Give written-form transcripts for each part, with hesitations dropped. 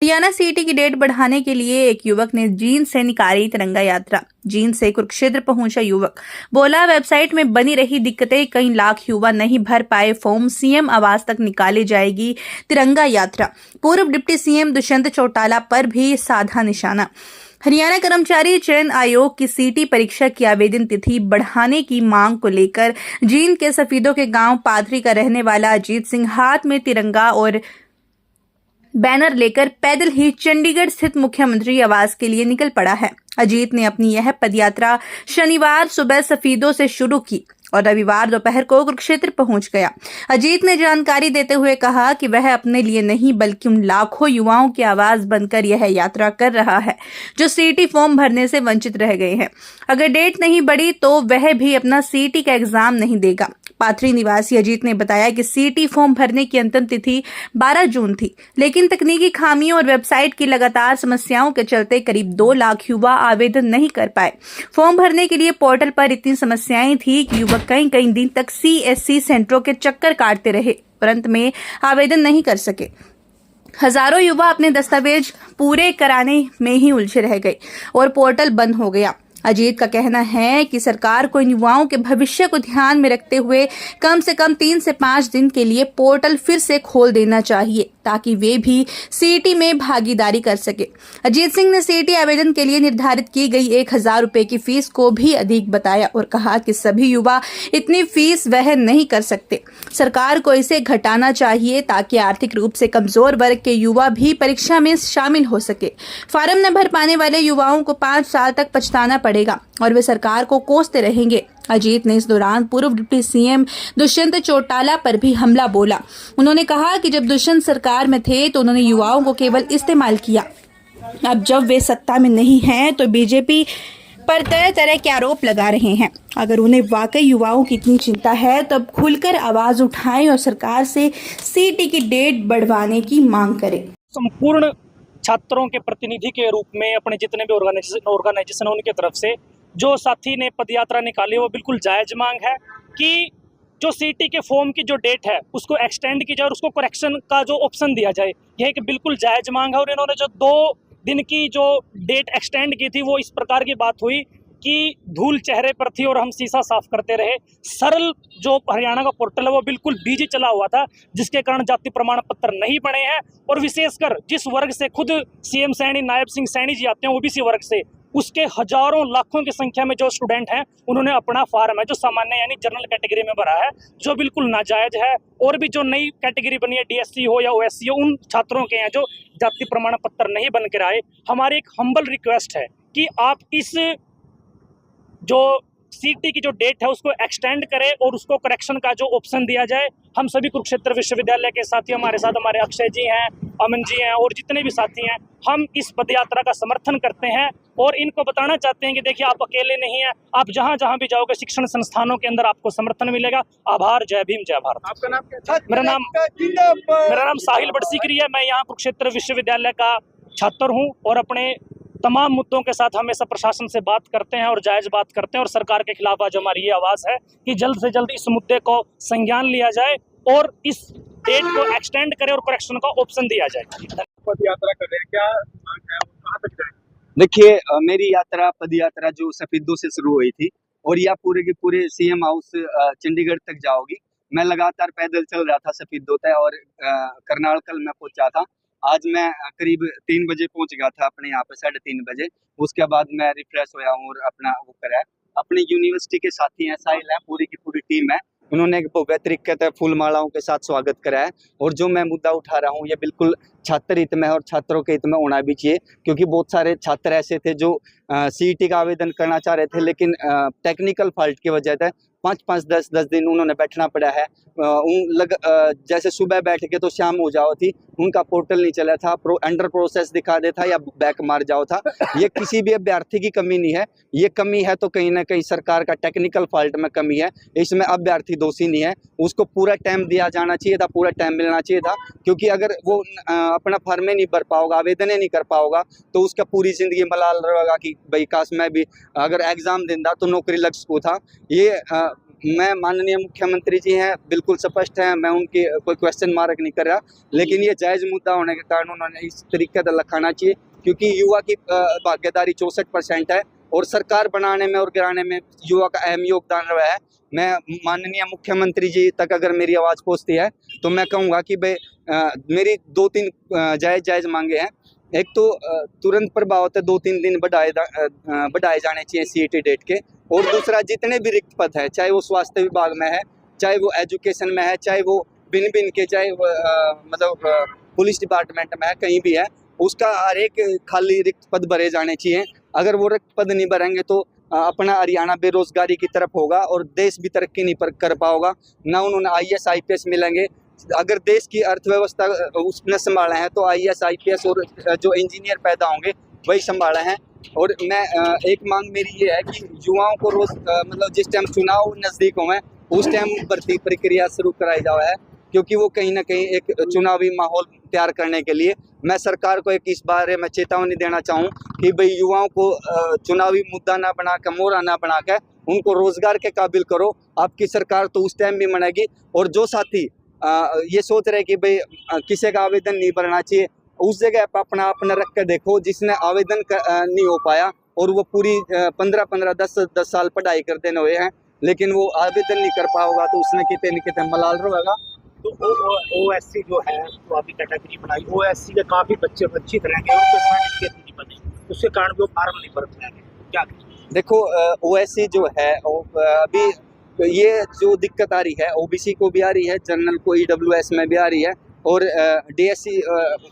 हरियाणा सीटी की डेट बढ़ाने के लिए एक युवक ने जींद से निकाली तिरंगा यात्रा। जींद से कुरुक्षेत्र पहुंचा युवक बोला, वेबसाइट में बनी रही दिक्कतें, कई लाख युवा नहीं भर पाए फॉर्म, सीएम आवास तक निकाली जाएगी तिरंगा यात्रा। पूर्व डिप्टी सीएम दुष्यंत चौटाला पर भी साधा निशाना। हरियाणा कर्मचारी चयन आयोग की सीटी परीक्षा की आवेदन तिथि बढ़ाने की मांग को लेकर जींद के सफीदों के गांव पाथरी का रहने वाला अजीत सिंह हाथ में तिरंगा और बैनर लेकर पैदल ही चंडीगढ़ स्थित मुख्यमंत्री आवास के लिए निकल पड़ा है। अजीत ने अपनी यह पदयात्रा शनिवार सुबह सफीदों से शुरू की और रविवार दोपहर को कुरुक्षेत्र पहुंच गया। अजीत ने जानकारी देते हुए कहा कि वह अपने लिए नहीं बल्कि उन लाखों युवाओं की आवाज बनकर यह यात्रा कर रहा है जो सीटी फॉर्म भरने से वंचित रह गए हैं। अगर डेट नहीं बढ़ी तो वह भी अपना सीटी का एग्जाम नहीं देगा। पाथरी निवासी अजीत ने बताया कि सीटी फॉर्म भरने की अंतिम तिथि 12 जून थी, लेकिन तकनीकी खामियों और वेबसाइट की लगातार समस्याओं के चलते करीब 2 लाख युवा आवेदन नहीं कर पाए। फॉर्म भरने के लिए पोर्टल पर इतनी समस्याएं थी कि युवक कई दिन तक सीएससी सेंटरों के चक्कर काटते रहे और अंत में आवेदन नहीं कर सके। हजारों युवा अपने दस्तावेज पूरे कराने में ही उलझे रह गए और पोर्टल बंद हो गया। अजीत का कहना है कि सरकार को इन युवाओं के भविष्य को ध्यान में रखते हुए कम से कम 3 से 5 दिन के लिए पोर्टल फिर से खोल देना चाहिए ताकि वे भी सीटी में भागीदारी कर सके। अजीत सिंह ने सीटी आवेदन के लिए निर्धारित की गई 1000 रुपए की फीस को भी अधिक बताया और कहा कि सभी युवा इतनी फीस वहन नहीं कर सकते। सरकार को इसे घटाना चाहिए ताकि आर्थिक रूप से कमजोर वर्ग के युवा भी परीक्षा में शामिल हो सके। फार्म न भर पाने वाले युवाओं को 5 साल तक पछताना पड़ेगा और वे सरकार को कोसते रहेंगे। अजीत ने इस दौरान पूर्व डिप्टी सीएम दुष्यंत चौटाला पर भी हमला बोला। उन्होंने कहा कि जब दुष्यंत सरकार में थे तो उन्होंने युवाओं को केवल इस्तेमाल किया। अब जब वे सत्ता में नहीं हैं तो बीजेपी पर तरह तरह के आरोप लगा रहे हैं। अगर उन्हें वाकई युवाओं की इतनी चिंता है तब खुलकर आवाज उठाएं और सरकार से सीटी की डेट बढ़वाने की मांग करें। संपूर्ण छात्रों के प्रतिनिधि के रूप में अपने जितने भी ऑर्गेनाइजेशन उनकी तरफ से जो साथी ने पदयात्रा निकाली वो बिल्कुल जायज मांग है कि जो सीटी के फॉर्म की जो डेट है उसको एक्सटेंड की जाए और उसको करेक्शन का जो ऑप्शन दिया जाए। यह एक बिल्कुल जायज मांग है। और इन्होंने जो 2 दिन की जो डेट एक्सटेंड की थी वो इस प्रकार की बात हुई कि धूल चेहरे पर थी और हम शीशा साफ करते रहे। सरल जो हरियाणा का पोर्टल है वो बिल्कुल बिजी चला हुआ था, जिसके कारण जाति प्रमाण पत्र नहीं बने हैं। और विशेषकर जिस वर्ग से खुद सीएम सैनी, नायब सिंह सैनी जी आते हैं, ओबीसी वर्ग से, उसके हजारों लाखों की संख्या में जो स्टूडेंट हैं उन्होंने अपना फार्म है जो सामान्य यानी जनरल कैटेगरी में भरा है, जो बिल्कुल नाजायज है। और भी जो नई कैटेगरी बनी है, डीएससी हो या ओएससी हो, उन छात्रों के हैं जो जाति प्रमाण पत्र नहीं बन कर आए। हमारी एक हम्बल रिक्वेस्ट है कि आप इस जो सीटी की जो डेट है उसको एक्सटेंड करें और उसको करेक्शन का जो ऑप्शन दिया जाए। हम सभी कुरुक्षेत्र विश्वविद्यालय के साथी, हमारे साथ हमारे अक्षय जी हैं, अमन जी हैं और जितने भी साथी हैं, हम इस पदयात्रा का समर्थन करते हैं और इनको बताना चाहते हैं कि देखिए आप अकेले नहीं हैं, आप जहां जहां भी जाओगे शिक्षण संस्थानों के अंदर आपको समर्थन मिलेगा। आभार। जय भीम, जय भारत। आपका नाम क्या है? मेरा नाम साहिल बड़सीकरी है। मैं यहाँ कुरुक्षेत्र विश्वविद्यालय का छात्र हूँ और अपने तमाम मुद्दों के साथ हमेशा प्रशासन से बात करते हैं और जायज बात करते हैं। और सरकार के खिलाफ आज हमारी ये आवाज है कि जल्द से जल्द इस मुद्दे को संज्ञान लिया जाए और इस डेट को एक्सटेंड करें और करेक्शन का ऑप्शन दिया जाए। पदयात्रा कर रहे हैं, क्या मांग है, कहाँ तक जाए? देखिए, मेरी पदयात्रा जो सफीदों से शुरू हुई थी और यह पूरे के पूरे सीएम हाउस चंडीगढ़ तक जाओगी। मैं लगातार पैदल चल रहा था सफीदों तक और करनाल कल मैं पहुंचा था। आज मैं करीब 3 बजे पहुंच गया था अपने यहाँ पे, 3:30 बजे। उसके बाद मैं रिफ्रेश हुआ हूँ और अपना वो करा है। अपनी यूनिवर्सिटी के साथी हैं, साहिल है, पूरी की पूरी टीम है। उन्होंने एक भव्य तरीके से फूल मालाओं के साथ स्वागत करा है। और जो मैं मुद्दा उठा रहा हूँ ये बिल्कुल छात्र हित में और छात्रों के हित में होना भी चाहिए, क्योंकि बहुत सारे छात्र ऐसे थे जो सीईटी का आवेदन करना चाह रहे थे, लेकिन टेक्निकल फॉल्ट की वजह से 5-5, 10-10 दिन उन्होंने बैठना पड़ा है। जैसे सुबह बैठ के तो शाम हो जाओ थी, उनका पोर्टल नहीं चला था, अंडर प्रोसेस दिखा देता या बैक मार जाओ था। ये किसी भी अभ्यर्थी की कमी नहीं है, ये कमी है तो कहीं ना कहीं सरकार का टेक्निकल फॉल्ट में कमी है। इसमें अभ्यर्थी दोषी नहीं है, उसको पूरा टाइम दिया जाना चाहिए था, पूरा टाइम मिलना चाहिए था। क्योंकि अगर वो अपना फॉर्म नहीं भर पाओगा, आवेदन नहीं कर पाओगा, तो उसका पूरी जिंदगी मलाल रहेगा कि भाई काश मैं भी अगर एग्जाम देता तो नौकरी लग सकूँ था। ये मैं माननीय मुख्यमंत्री जी हैं, बिल्कुल स्पष्ट हैं, मैं उनकी कोई क्वेश्चन मार्क नहीं कर रहा, लेकिन ये जायज़ मुद्दा होने के कारण उन्होंने इस तरीके से लखाना चाहिए, क्योंकि युवा की भागीदारी 64% है और सरकार बनाने में और गिराने में युवा का अहम योगदान रहा है। मैं माननीय मुख्यमंत्री जी तक अगर मेरी आवाज़ पहुँचती है तो मैं कहूँगा कि भाई मेरी 2-3 जायज़ मांगे हैं। एक तो तुरंत प्रभाव से 2-3 दिन बढ़ाए जाने चाहिए CET डेट के, और दूसरा जितने भी रिक्त पद है, चाहे वो स्वास्थ्य विभाग में है, चाहे वो एजुकेशन में है, चाहे वो भिन्न के, चाहे पुलिस डिपार्टमेंट में है, कहीं भी है, उसका हर एक खाली रिक्त पद भरे जाने चाहिए। अगर वो रिक्त पद नहीं भरेंगे तो अपना हरियाणा बेरोजगारी की तरफ होगा और देश भी तरक्की नहीं कर पाओगा, ना उन्होंने IAS IPS मिलेंगे। अगर देश की अर्थव्यवस्था उसने संभाला है तो IAS IPS और जो इंजीनियर पैदा होंगे वही संभाला है। और मैं एक मांग मेरी ये है कि युवाओं को रोज मतलब जिस टाइम चुनाव नज़दीक हुए उस टाइम भर्ती प्रक्रिया शुरू कराई जाए है, क्योंकि वो कहीं ना कहीं एक चुनावी माहौल तैयार करने के लिए मैं सरकार को एक इस बारे में चेतावनी देना चाहूँ कि भाई युवाओं को चुनावी मुद्दा ना बना कर, मोहरा ना बना कर उनको रोजगार के काबिल करो। आपकी सरकार तो उस टाइम भी बनेगी। और जो साथी ये सोच रहे कि भाई किसी का आवेदन नहीं भरना चाहिए, उस जगह पर अपना रख कर देखो जिसने आवेदन नहीं हो पाया और वो पूरी 15-15 10 साल पढ़ाई कर देने हुए हैं, लेकिन वो आवेदन नहीं कर पाओगा तो उसने कितने न कितने मलाल रहेगा। तो OSC जो है तो अभी कैटेगरी बनाई, OSC के काफी बच्चे वंचित रहेंगे, उनके सर्टिफिकेट नहीं बने, उसके कारण वो फार्म नहीं भर पाएंगे। क्या देखो OSC जो है अभी ये जो दिक्कत आ रही है OBC को भी आ रही है, जनरल को EWS में भी आ रही है, और DSC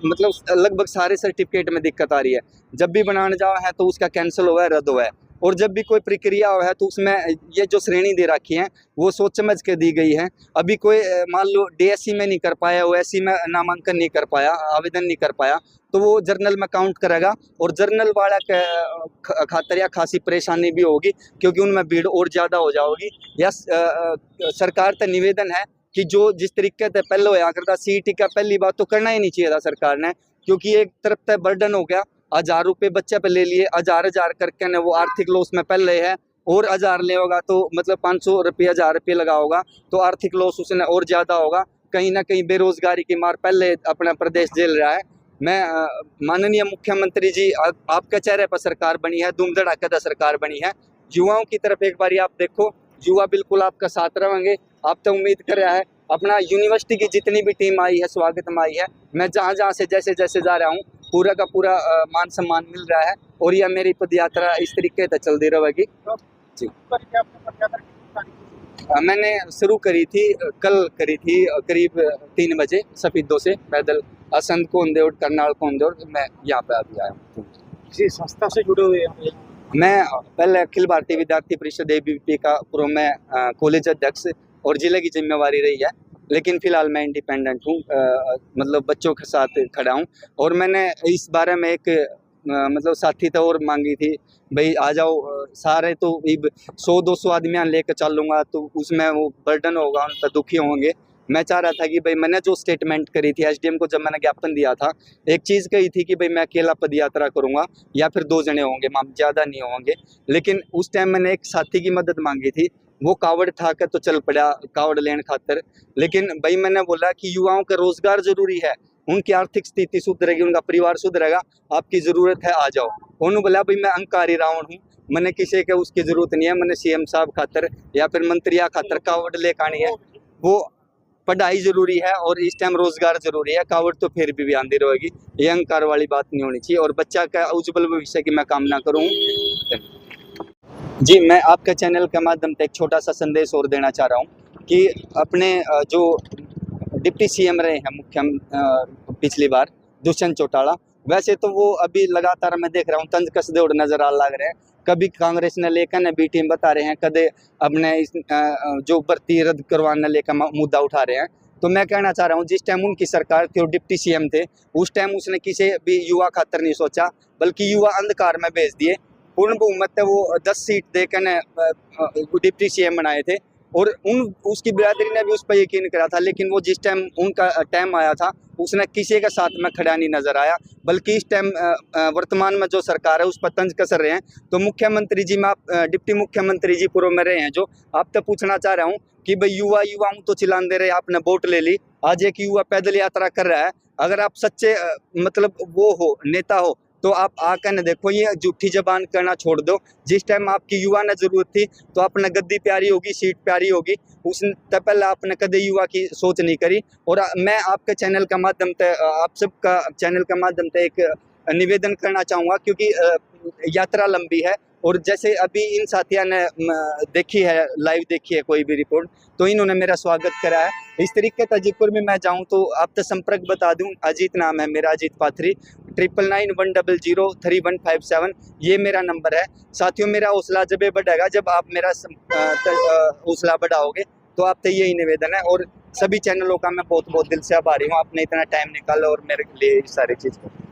मतलब लगभग सारे सर्टिफिकेट में दिक्कत आ रही है। जब भी बनाने जाओ है तो उसका कैंसिल हुआ है, रद्द हुआ है, और जब भी कोई प्रक्रिया हुआ है तो उसमें ये जो श्रेणी दे रखी है वो सोच समझ के दी गई है। अभी कोई मान लो DSC में नहीं कर पाया, OSC में नामांकन नहीं कर पाया, आवेदन नहीं कर पाया, तो वो जर्नल में काउंट करेगा, और जर्नल वाला खातर या खासी परेशानी भी होगी, क्योंकि उनमें भीड़ और ज़्यादा हो जाएगी। या सरकार से निवेदन है कि जो जिस तरीके से पहले होया करता CET का, पहली बात तो करना ही नहीं चाहिए था सरकार ने, क्योंकि एक तरफ से बर्डन हो गया, 1000 रुपये बच्चे पे ले लिए, 1000 करके ने वो आर्थिक लॉस में पहले है, और 1000 ले होगा तो मतलब 500 रुपये 1000 रुपये लगा होगा तो आर्थिक लॉस उसने और ज़्यादा होगा। कहीं ना कहीं बेरोजगारी की मार पहले अपना प्रदेश झेल रहा है। मैं माननीय मुख्यमंत्री जी, आपके चेहरे पर सरकार बनी है, धूम धड़ाकेदार सरकार बनी है। युवाओं की तरफ एक बारी आप देखो, युवा बिल्कुल आपका साथ रहेंगे। आप तो उम्मीद कर रहा है, अपना यूनिवर्सिटी की जितनी भी टीम आई है, स्वागत में आई है, मैं जहाँ से जैसे जा रहा हूँ पूरा का पूरा मान सम्मान मिल रहा है, और यह मेरी पद यात्रा इस तरीके से चलती रहेगी। जी, मैंने शुरू करी थी, कल करी थी करीब 3 बजे सफीदों से पैदल, असंध कोंदेड़, करनाल कोंदेड़, मैं यहाँ पे अभी आया हूँ। किसी संस्था से जुड़े हुए हैं? मैं पहले अखिल भारतीय विद्यार्थी परिषद ABVP का पूर्व में कॉलेज अध्यक्ष और जिले की जिम्मेवारी रही है, लेकिन फिलहाल मैं इंडिपेंडेंट हूँ, मतलब बच्चों के साथ खड़ा हूँ। और मैंने इस बारे में एक मतलब साथी तो और मांगी थी, भाई आ जाओ सारे, तो 100-200 आदमी लेकर चलूँगा तो उसमें वो बर्डन होगा, उन पर दुखी होंगे। मैं चाह रहा था कि भाई मैंने जो स्टेटमेंट करी थी SDM को, जब मैंने ज्ञापन दिया था, एक चीज़ कही थी कि भाई मैं अकेला पद यात्रा करूँगा या फिर 2 जने होंगे, ज़्यादा नहीं होंगे। लेकिन उस टाइम मैंने एक साथी की मदद मांगी थी, वो कावड़ था कर तो चल पड़ा कावड़ लेने खातर। लेकिन भाई मैंने बोला कि युवाओं का रोजगार जरूरी है, उनकी आर्थिक स्थिति सुधरेगी, उनका परिवार सुधरेगा, आपकी ज़रूरत है आ जाओ। उन्होंने बोला भाई मैं अहंकारी रावण हूँ, मैंने किसी के उसकी ज़रूरत नहीं है, मैंने CM साहब खातर या फिर मंत्रिया खातर कावड़ ले आनी है। वो पढ़ाई ज़रूरी है और इस टाइम रोज़गार ज़रूरी है, कावड़ तो फिर भी आंदी रहेगी। ये अहंकार वाली बात नहीं होनी चाहिए, और बच्चा का उज्जवल भविष्य की मैं कामना करूँ। जी, मैं आपके चैनल के माध्यम से एक छोटा सा संदेश और देना चाह रहा हूँ कि अपने जो डिप्टी CM रहे हैं मुख्य पिछली बार, दुष्यंत चौटाला, वैसे तो वो अभी लगातार मैं देख रहा हूँ तंज कसदे और नज़र आ लग रहे हैं। कभी कांग्रेस ने लेकर न B टीम बता रहे हैं, कदे अपने जो भर्ती रद्द करवाने लेकर मुद्दा उठा रहे हैं। तो मैं कहना चाह रहा हूँ, जिस टाइम उनकी सरकार थी और डिप्टी CM थे, उस टाइम उसने किसी भी युवा खातर नहीं सोचा, बल्कि युवा अंधकार में भेज दिए। पूर्ण बहुमत से वो 10 सीट देकर न डिप्टी CM बनाए थे, और उसकी बिरादरी ने भी उस पर यकीन करा था। लेकिन वो जिस टाइम उनका टाइम आया था उसने किसी के साथ में खड़ा नहीं नजर आया, बल्कि इस टाइम वर्तमान में जो सरकार है उस पर तंज कसर रहे हैं। तो मुख्यमंत्री जी में आप डिप्टी मुख्यमंत्री जी पूर्व में रहे हैं, जो आप तो पूछना चाह रहा हूँ कि भाई युवाओं तो चिल्लान दे रहे, आपने वोट ले ली, आज एक युवा पैदल यात्रा कर रहा है। अगर आप सच्चे मतलब वो हो, नेता हो, तो आप आकर न देखो, ये झूठी जबान करना छोड़ दो। जिस टाइम आपकी युवा ने जरूरत थी तो आपने गद्दी प्यारी होगी, सीट प्यारी होगी, उस पहले आपने कदे युवा की सोच नहीं करी। और मैं आपके चैनल का माध्यम से, आप सबका चैनल का माध्यम से एक निवेदन करना चाहूँगा, क्योंकि यात्रा लंबी है और जैसे अभी इन साथियों ने देखी है, लाइव देखी है कोई भी रिपोर्ट, तो इन्होंने मेरा स्वागत करा है। इस तरीके ताजीपुर में मैं जाऊं तो आप तो संपर्क बता दूं, अजीत नाम है मेरा, अजीत पाथरी, 9991003157 ये मेरा नंबर है। साथियों, मेरा हौसला जब बढ़ेगा, जब आप मेरा हौसला बढ़ाओगे, तो आप तो यही निवेदन है। और सभी चैनलों का मैं बहुत बहुत दिल से आभारी हूँ, आपने इतना टाइम निकाला और मेरे लिए सारी चीज़ को।